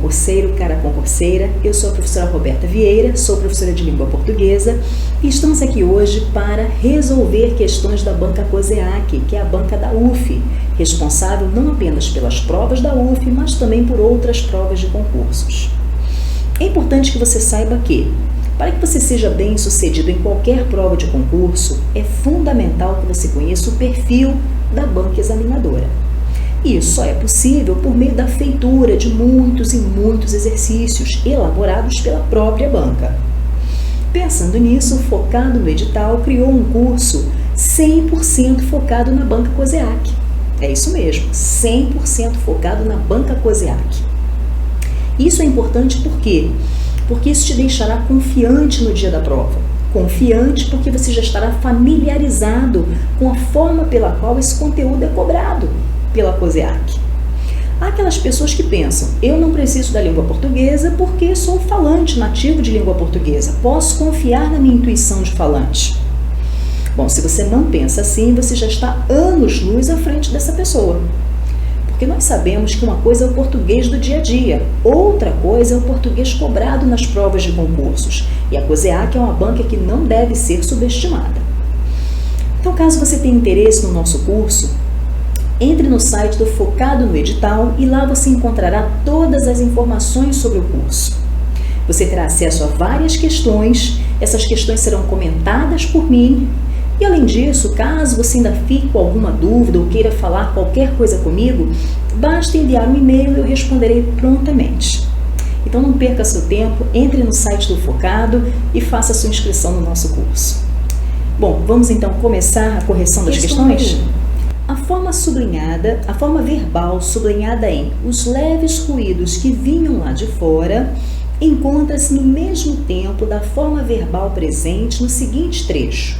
concurseiro, cara concurseira, eu sou a professora Roberta Vieira, sou professora de língua portuguesa e estamos aqui hoje para resolver questões da banca COSEAC, que é a banca da UF, responsável não apenas pelas provas da UF, mas também por outras provas de concursos. É importante que você saiba que, para que você seja bem sucedido em qualquer prova de concurso, é fundamental que você conheça o perfil da banca examinadora. E isso só é possível por meio da feitura de muitos e muitos exercícios elaborados pela própria banca. Pensando nisso, focado no edital, criou um curso 100% focado na banca COSEAC. É isso mesmo, 100% focado na banca COSEAC. Isso é importante por quê? Porque isso te deixará confiante no dia da prova. Confiante porque você já estará familiarizado com a forma pela qual esse conteúdo é cobrado pela COSEAC. Há aquelas pessoas que pensam, eu não preciso da língua portuguesa porque sou falante nativo de língua portuguesa, posso confiar na minha intuição de falante. Bom, se você não pensa assim, você já está anos-luz à frente dessa pessoa. Porque nós sabemos que uma coisa é o português do dia a dia, outra coisa é o português cobrado nas provas de concursos. E a COSEAC é uma banca que não deve ser subestimada. Então, caso você tenha interesse no nosso curso, entre no site do Focado no Edital e lá você encontrará todas as informações sobre o curso. Você terá acesso a várias questões, essas questões serão comentadas por mim. E além disso, caso você ainda fique com alguma dúvida ou queira falar qualquer coisa comigo, basta enviar um e-mail e eu responderei prontamente. Então não perca seu tempo, entre no site do Focado e faça sua inscrição no nosso curso. Bom, vamos então começar a correção das questões? A forma verbal sublinhada em os leves ruídos que vinham lá de fora, encontra-se no mesmo tempo da forma verbal presente no seguinte trecho.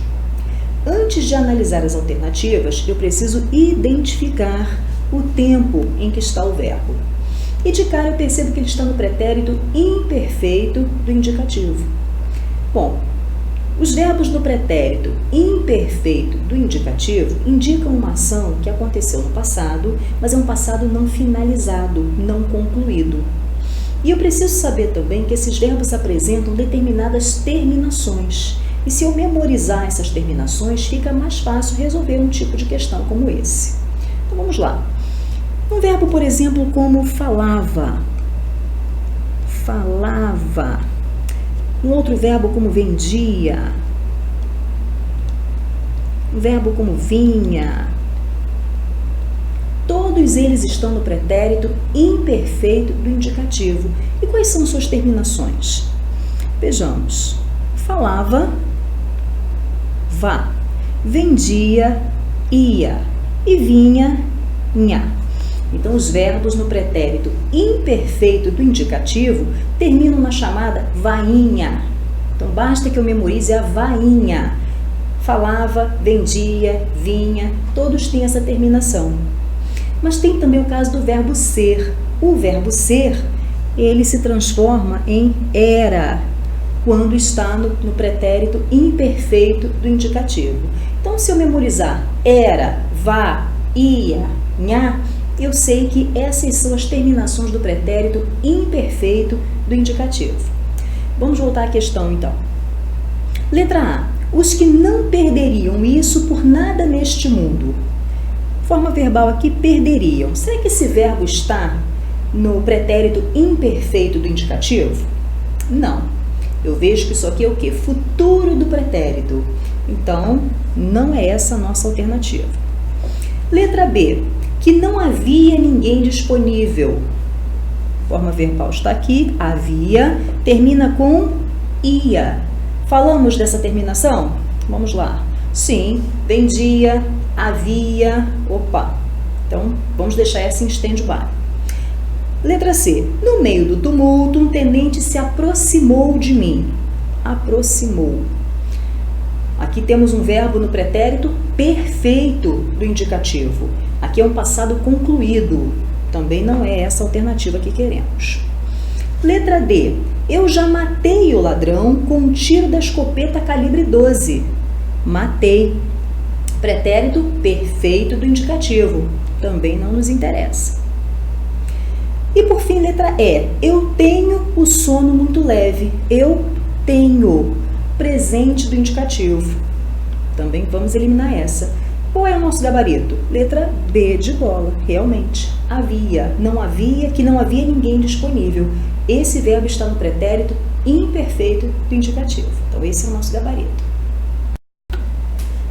Antes de analisar as alternativas, eu preciso identificar o tempo em que está o verbo. E de cara eu percebo que ele está no pretérito imperfeito do indicativo. Bom, os verbos no pretérito imperfeito do indicativo indicam uma ação que aconteceu no passado, mas é um passado não finalizado, não concluído. E eu preciso saber também que esses verbos apresentam determinadas terminações. E se eu memorizar essas terminações, fica mais fácil resolver um tipo de questão como esse. Então vamos lá. Um verbo, por exemplo, como falava. Falava. Um outro verbo como vendia. Um verbo como vinha. Todos eles estão no pretérito imperfeito do indicativo. E quais são suas terminações? Vejamos. Falava, vá. Vendia, ia. E vinha, nha. Então, os verbos no pretérito imperfeito do indicativo terminam na chamada vainha. Então, basta que eu memorize a vainha. Falava, vendia, vinha, todos têm essa terminação. Mas tem também o caso do verbo ser. O verbo ser, ele se transforma em era, quando está no pretérito imperfeito do indicativo. Então, se eu memorizar era, vá, ia, nha, eu sei que essas são as terminações do pretérito imperfeito do indicativo. Vamos voltar à questão, então. Letra A. Os que não perderiam isso por nada neste mundo. Forma verbal aqui, perderiam. Será que esse verbo está no pretérito imperfeito do indicativo? Não. Eu vejo que isso aqui é o quê? Futuro do pretérito. Então, não é essa a nossa alternativa. Letra B. Que não havia ninguém disponível. Forma verbal está aqui, havia, termina com ia. Falamos dessa terminação? Vamos lá. Sim, vendia, havia, opa. Então, vamos deixar essa em stand-by. Letra C. No meio do tumulto, um tenente se aproximou de mim. Aproximou. Aqui temos um verbo no pretérito perfeito do indicativo. Aqui é um passado concluído. Também não é essa a alternativa que queremos. Letra D. Eu já matei o ladrão com um tiro da escopeta calibre 12. Matei. Pretérito perfeito do indicativo. Também não nos interessa. E por fim, letra E. Eu tenho o sono muito leve. Eu tenho. Presente do indicativo. Também vamos eliminar essa. Qual é o nosso gabarito? Letra B de bola. Realmente. Havia. Não havia, que não havia ninguém disponível. Esse verbo está no pretérito imperfeito do indicativo. Então, esse é o nosso gabarito.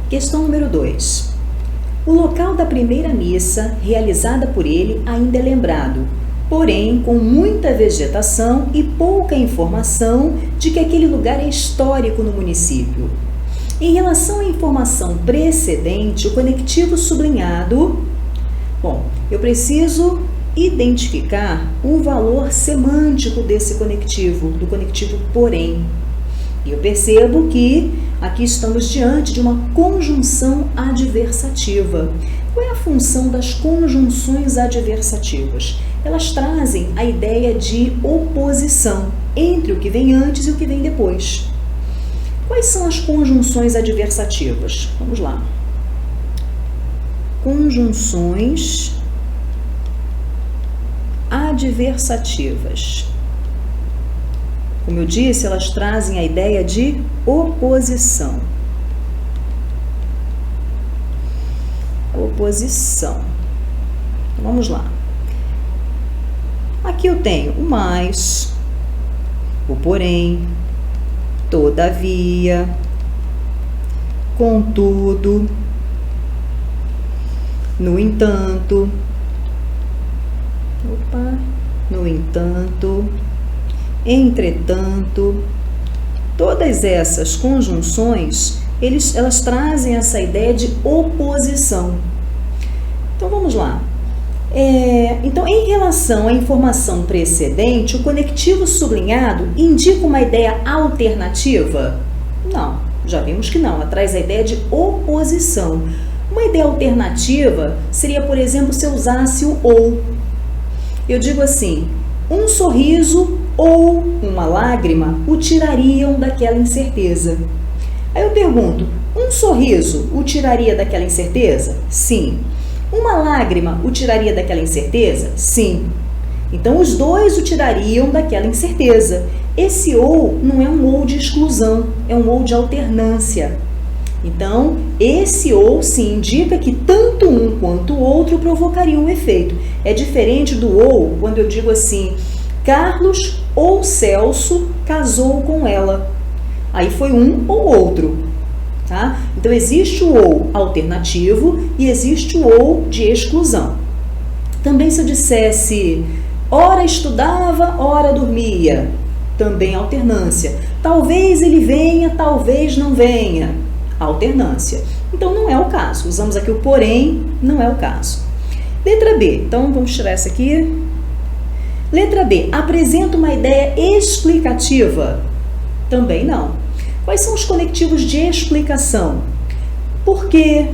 Questão número 2. O local da primeira missa, realizada por ele, ainda é lembrado, porém com muita vegetação e pouca informação de que aquele lugar é histórico no município. Em relação à informação precedente, o conectivo sublinhado... Bom, eu preciso identificar o valor semântico desse conectivo, do conectivo porém. E eu percebo que aqui estamos diante de uma conjunção adversativa. Qual é a função das conjunções adversativas? Elas trazem a ideia de oposição entre o que vem antes e o que vem depois. Quais são as conjunções adversativas? Vamos lá. Conjunções adversativas. Como eu disse, elas trazem a ideia de oposição. Oposição. Então, vamos lá. Aqui eu tenho o mais, o porém, todavia, contudo, no entanto, no entanto, entretanto. Todas essas conjunções, elas trazem essa ideia de oposição. Então, vamos lá. Então, em relação à informação precedente, o conectivo sublinhado indica uma ideia alternativa? Não, já vimos que não, ela traz a ideia de oposição. Uma ideia alternativa seria, por exemplo, se eu usasse o ou. Eu digo assim, um sorriso ou uma lágrima o tirariam daquela incerteza. Aí eu pergunto, um sorriso o tiraria daquela incerteza? Sim. Uma lágrima o tiraria daquela incerteza? Sim. Então, os dois o tirariam daquela incerteza. Esse ou não é um ou de exclusão, é um ou de alternância. Então, esse ou se indica que tanto um quanto o outro provocariam um efeito. É diferente do ou quando eu digo assim, Carlos ou Celso casou com ela. Aí foi um ou outro. Tá? Então, existe o ou alternativo e existe o ou de exclusão. Também se eu dissesse, ora estudava, ora dormia, também alternância. Talvez ele venha, talvez não venha, alternância. Então, não é o caso. Usamos aqui o porém, não é o caso. Letra B. Então, vamos tirar essa aqui. Letra B. Apresenta uma ideia explicativa? Também não. Quais são os conectivos de explicação? Por quê,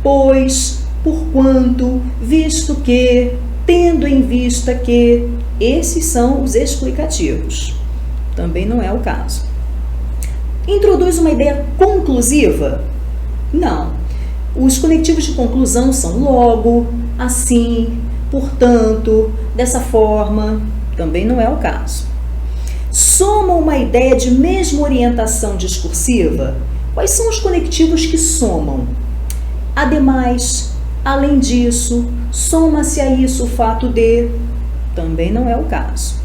pois, porquanto, visto que, tendo em vista que. Esses são os explicativos. Também não é o caso. Introduz uma ideia conclusiva? Não. Os conectivos de conclusão são logo, assim, portanto, dessa forma. Também não é o caso. Soma uma ideia de mesma orientação discursiva? Quais são os conectivos que somam? Ademais, além disso, soma-se a isso o fato de... Também não é o caso.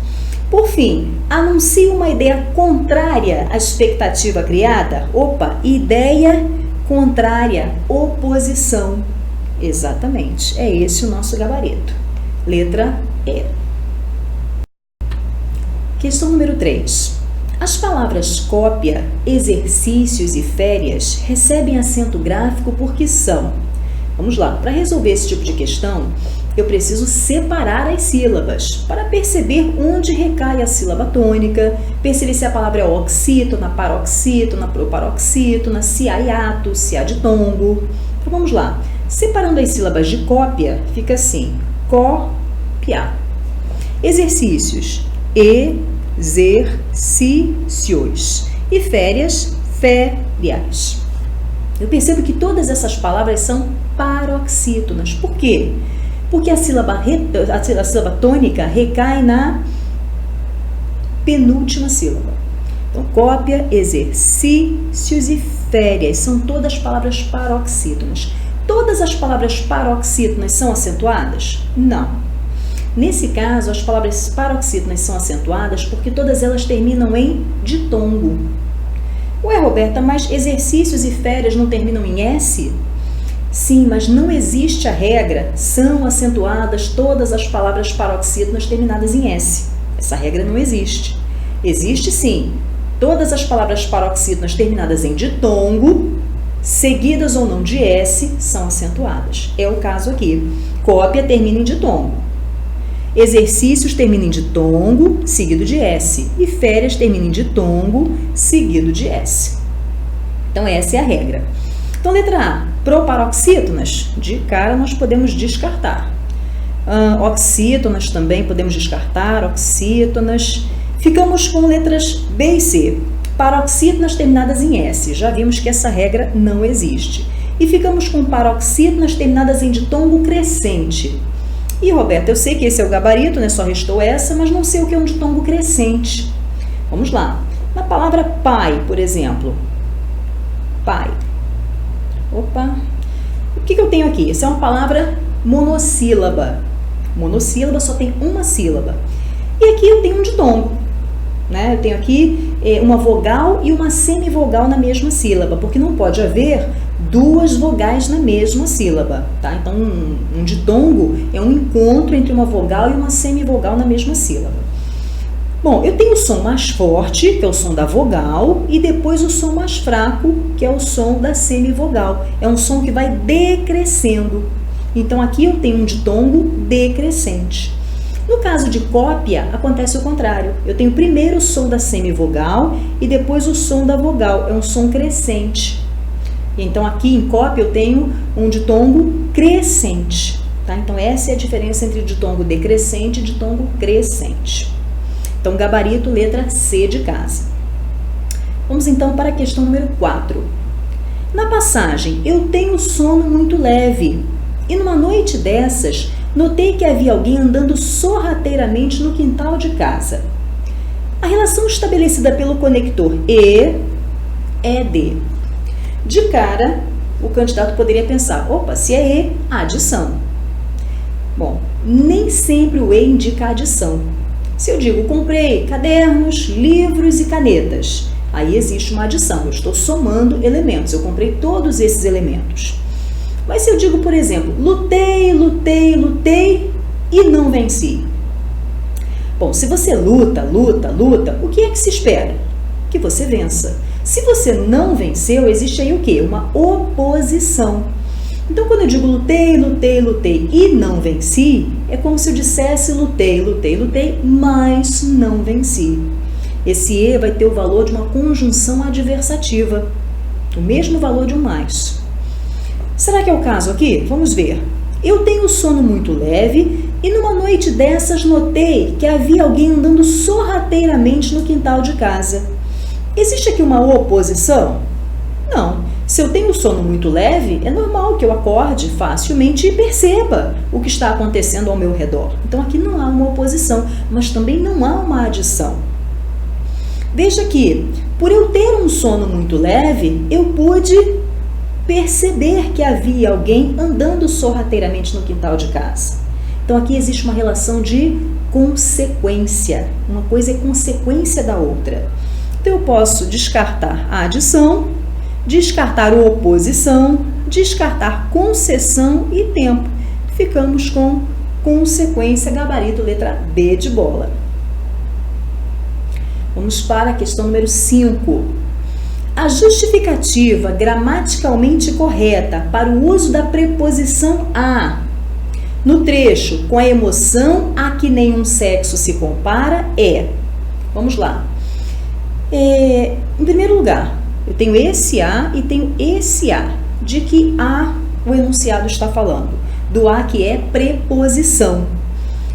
Por fim, anuncia uma ideia contrária à expectativa criada? Opa, ideia contrária, oposição. Exatamente, é esse o nosso gabarito. Letra E. Questão número 3. As palavras cópia, exercícios e férias recebem acento gráfico porque são... Vamos lá, para resolver esse tipo de questão, eu preciso separar as sílabas para perceber onde recai a sílaba tônica, perceber se a palavra é oxítona, paroxítona, proparoxítona, se há hiato, se há ditongo. Então vamos lá, separando as sílabas de cópia, fica assim, copiar. Exercícios, exercícios. E férias, férias. Eu percebo que todas essas palavras são paroxítonas. Por quê? Porque a sílaba tônica recai na penúltima sílaba. Então, cópia, exercícios e férias são todas palavras paroxítonas. Todas as palavras paroxítonas são acentuadas? Não. Nesse caso, as palavras paroxítonas são acentuadas porque todas elas terminam em ditongo. Ué, Roberta, mas exercícios e férias não terminam em S? Sim, mas não existe a regra, são acentuadas todas as palavras paroxítonas terminadas em S. Essa regra não existe. Existe sim, todas as palavras paroxítonas terminadas em ditongo, seguidas ou não de S, são acentuadas. É o caso aqui. Cópia termina em ditongo. Exercícios termina em ditongo, seguido de S. E férias termina em ditongo, seguido de S. Então, essa é a regra. Então, letra A. Proparoxítonas, de cara nós podemos descartar. Oxítonas também podemos descartar, oxítonas. Ficamos com letras B e C. Paroxítonas terminadas em S, já vimos que essa regra não existe. E ficamos com paroxítonas terminadas em ditongo crescente. E, Roberta, eu sei que esse é o gabarito, né? Só restou essa, mas não sei o que é um ditongo crescente. Vamos lá. Na palavra pai, por exemplo. Pai. Opa. O que eu tenho aqui? Essa é uma palavra monossílaba. Monossílaba só tem uma sílaba. E aqui eu tenho um ditongo. Né? Eu tenho aqui uma vogal e uma semivogal na mesma sílaba, porque não pode haver duas vogais na mesma sílaba, tá? Então, um ditongo é um encontro entre uma vogal e uma semivogal na mesma sílaba. Bom, eu tenho o som mais forte, que é o som da vogal, e depois o som mais fraco, que é o som da semivogal. É um som que vai decrescendo. Então, aqui eu tenho um ditongo decrescente. No caso de cópia, acontece o contrário. Eu tenho primeiro o som da semivogal e depois o som da vogal. É um som crescente. Então, aqui em cópia, eu tenho um ditongo crescente. Tá? Então, essa é a diferença entre ditongo decrescente e ditongo crescente. Então, gabarito, letra C de casa. Vamos, então, para a questão número 4. Na passagem, eu tenho sono muito leve. E numa noite dessas, notei que havia alguém andando sorrateiramente no quintal de casa. A relação estabelecida pelo conector E é de. De cara, o candidato poderia pensar, opa, se é E, adição. Bom, nem sempre o E indica adição. Se eu digo, comprei cadernos, livros e canetas, aí existe uma adição, eu estou somando elementos, eu comprei todos esses elementos. Mas se eu digo, por exemplo, lutei, lutei, lutei e não venci. Bom, se você luta, luta, luta, o que é que se espera? Que você vença. Se você não venceu, existe aí o quê? Uma oposição. Então, quando eu digo lutei, lutei, lutei e não venci, é como se eu dissesse lutei, lutei, lutei, mas não venci. Esse E vai ter o valor de uma conjunção adversativa, o mesmo valor de um mais. Será que é o caso aqui? Vamos ver. Eu tenho sono muito leve e numa noite dessas notei que havia alguém andando sorrateiramente no quintal de casa. Existe aqui uma oposição? Não. Se eu tenho sono muito leve, é normal que eu acorde facilmente e perceba o que está acontecendo ao meu redor. Então, aqui não há uma oposição, mas também não há uma adição. Veja que, por eu ter um sono muito leve, eu pude perceber que havia alguém andando sorrateiramente no quintal de casa. Então, aqui existe uma relação de consequência. Uma coisa é consequência da outra. Então, eu posso descartar a adição, descartar a oposição, descartar concessão e tempo. Ficamos com consequência, gabarito, letra B de bola. Vamos para a questão número 5. A justificativa gramaticalmente correta para o uso da preposição a no trecho com a emoção a que nenhum sexo se compara é. Vamos lá. Em primeiro lugar, eu tenho esse a e tenho esse a. De que a o enunciado está falando? Do a que é preposição.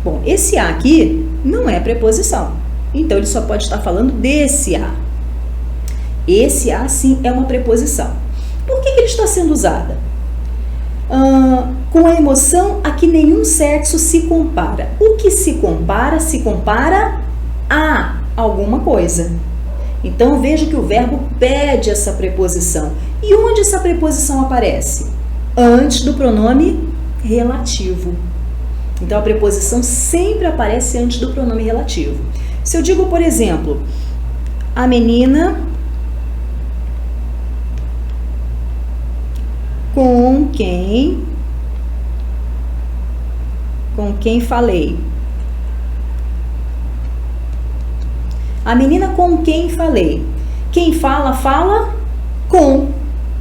Bom, esse a aqui não é preposição. Então, ele só pode estar falando desse a. Esse a, sim, é uma preposição. Por que ele está sendo usada? com a emoção a que nenhum sexo se compara. O que se compara a alguma coisa. Então veja que o verbo pede essa preposição. E onde essa preposição aparece? Antes do pronome relativo. Então a preposição sempre aparece antes do pronome relativo. Se eu digo, por exemplo, a menina com quem falei. A menina com quem falei. Quem fala, fala com.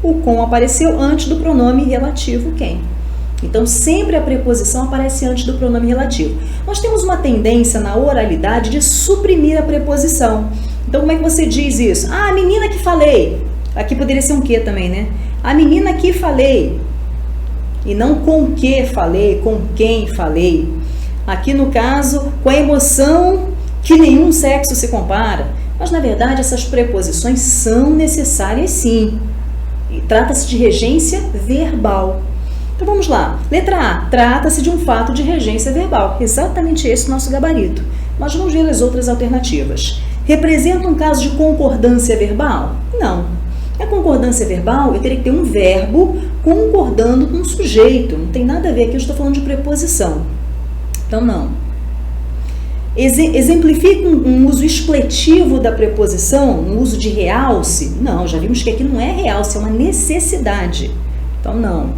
O com apareceu antes do pronome relativo quem. Então, sempre a preposição aparece antes do pronome relativo. Nós temos uma tendência na oralidade de suprimir a preposição. Então, como é que você diz isso? Ah, a menina que falei. Aqui poderia ser um que também, né? A menina que falei. E não com que falei, com quem falei. Aqui no caso, com a emoção que nenhum sexo se compara. Mas na verdade essas preposições são necessárias sim. E trata-se de regência verbal. Então vamos lá. Letra A. Trata-se de um fato de regência verbal. Exatamente esse o nosso gabarito. Mas vamos ver as outras alternativas. Representa um caso de concordância verbal? Não. A concordância verbal, eu teria que ter um verbo concordando com um sujeito. Não tem nada a ver aqui, eu estou falando de preposição. Então, não. Exemplifica um uso expletivo da preposição, um uso de realce? Não, já vimos que aqui não é realce, é uma necessidade. Então, não.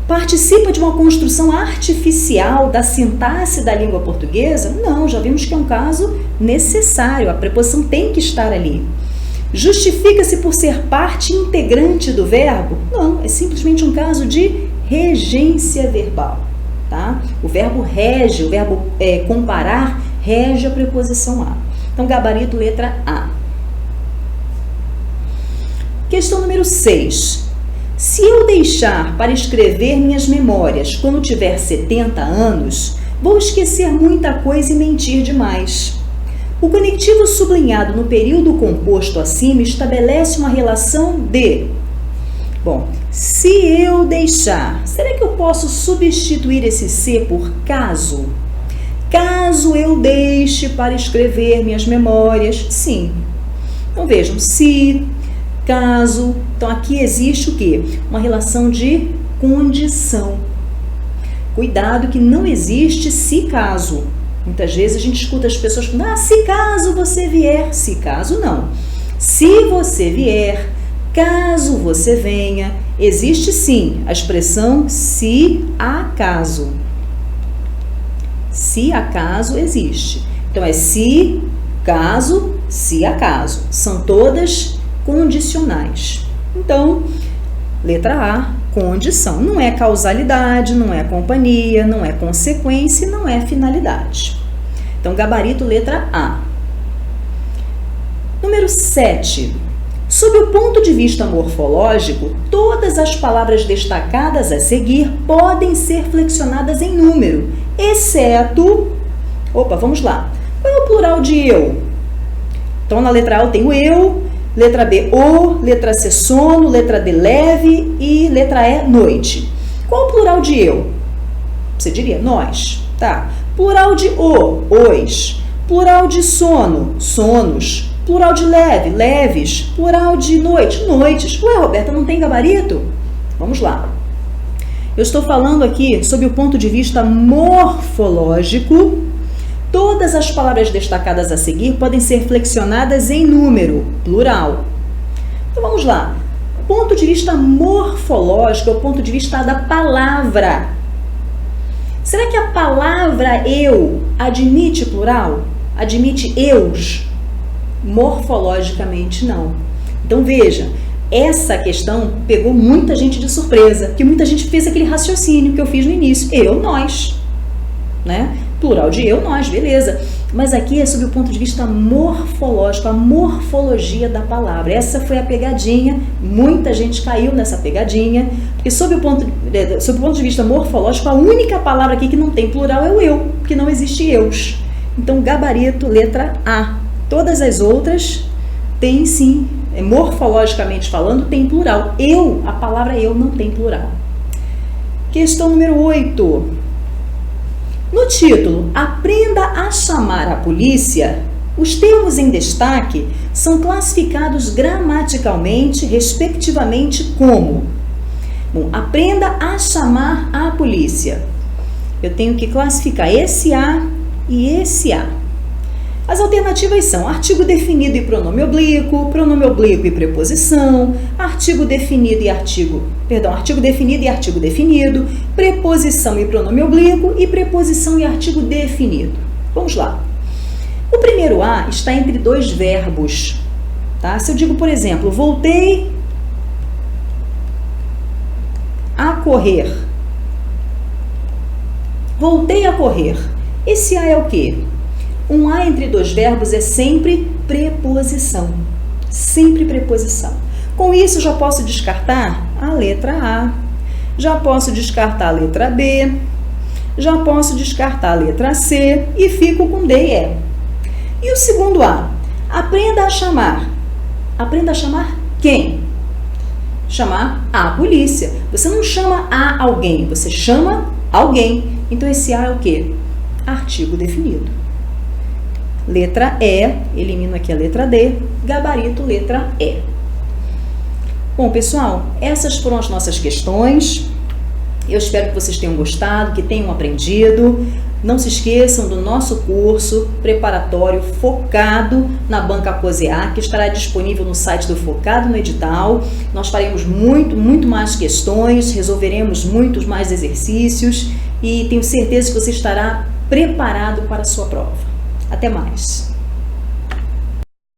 Participa de uma construção artificial da sintaxe da língua portuguesa? Não, já vimos que é um caso necessário, a preposição tem que estar ali. Justifica-se por ser parte integrante do verbo? Não, é simplesmente um caso de regência verbal. Tá? O verbo rege, o verbo comparar, rege a preposição a. Então, gabarito letra A. Questão número 6. Se eu deixar para escrever minhas memórias quando tiver 70 anos, vou esquecer muita coisa e mentir demais. O conectivo sublinhado no período composto acima estabelece uma relação de... Bom, se eu deixar, será que eu posso substituir esse se por caso? Caso eu deixe para escrever minhas memórias, sim. Então vejam, se, caso, então aqui existe o quê? Uma relação de condição. Cuidado que não existe se caso. Muitas vezes a gente escuta as pessoas falando, se caso você vier, se caso não. Se você vier, caso você venha, existe sim a expressão se acaso. Se acaso existe. Então é se, caso, se acaso. São todas condicionais. Então, letra A, condição. Não é causalidade, não é companhia, não é consequência, não é finalidade. Então, gabarito letra A. Número 7. Sob o ponto de vista morfológico, todas as palavras destacadas a seguir podem ser flexionadas em número, exceto... Opa, vamos lá. Qual é o plural de eu? Então, na letra A eu tenho eu, letra B, o, letra C, sono, letra D, leve e letra E, noite. Qual o plural de eu? Você diria nós, tá? Plural de o, os. Plural de sono, sonos. Plural de leve, leves. Plural de noite, noites. Ué, Roberta, não tem gabarito? Vamos lá. Eu estou falando aqui sob o ponto de vista morfológico. Todas as palavras destacadas a seguir podem ser flexionadas em número, plural. Então vamos lá. Ponto de vista morfológico é o ponto de vista da palavra. Será que a palavra eu admite plural? Admite eus? Morfologicamente não. Então veja, essa questão pegou muita gente de surpresa, porque muita gente fez aquele raciocínio que eu fiz no início. Eu, nós, né? Plural de eu, nós, beleza. Mas aqui é sob o ponto de vista morfológico, a morfologia da palavra. Essa foi a pegadinha, muita gente caiu nessa pegadinha, porque sob o ponto de vista morfológico, a única palavra aqui que não tem plural é o eu, porque não existe eus. Então, gabarito, letra A. Todas as outras têm sim, morfologicamente falando, tem plural. Eu, a palavra eu não tem plural. Questão número 8. No título, Aprenda a chamar a polícia, os termos em destaque são classificados gramaticalmente, respectivamente, como? Bom, aprenda a chamar a polícia. Eu tenho que classificar esse A e esse A. As alternativas são artigo definido e pronome oblíquo e preposição, artigo definido e artigo definido, preposição e pronome oblíquo e preposição e artigo definido. Vamos lá. O primeiro A está entre dois verbos, tá? Se eu digo, por exemplo, voltei a correr. Voltei a correr. Esse A é o quê? Um A entre dois verbos é sempre preposição. Sempre preposição. Com isso, já posso descartar a letra A, já posso descartar a letra B, já posso descartar a letra C e fico com D e E. E o segundo A? Aprenda a chamar. Aprenda a chamar quem? Chamar a polícia. Você não chama a alguém, você chama alguém. Então, esse A é o quê? Artigo definido. Letra E, elimino aqui a letra D, gabarito letra E. Bom, pessoal, essas foram as nossas questões. Eu espero que vocês tenham gostado, que tenham aprendido. Não se esqueçam do nosso curso preparatório focado na banca COSEAC, que estará disponível no site do Focado no Edital. Nós faremos muito mais questões, resolveremos muitos mais exercícios e tenho certeza que você estará preparado para a sua prova. Até mais!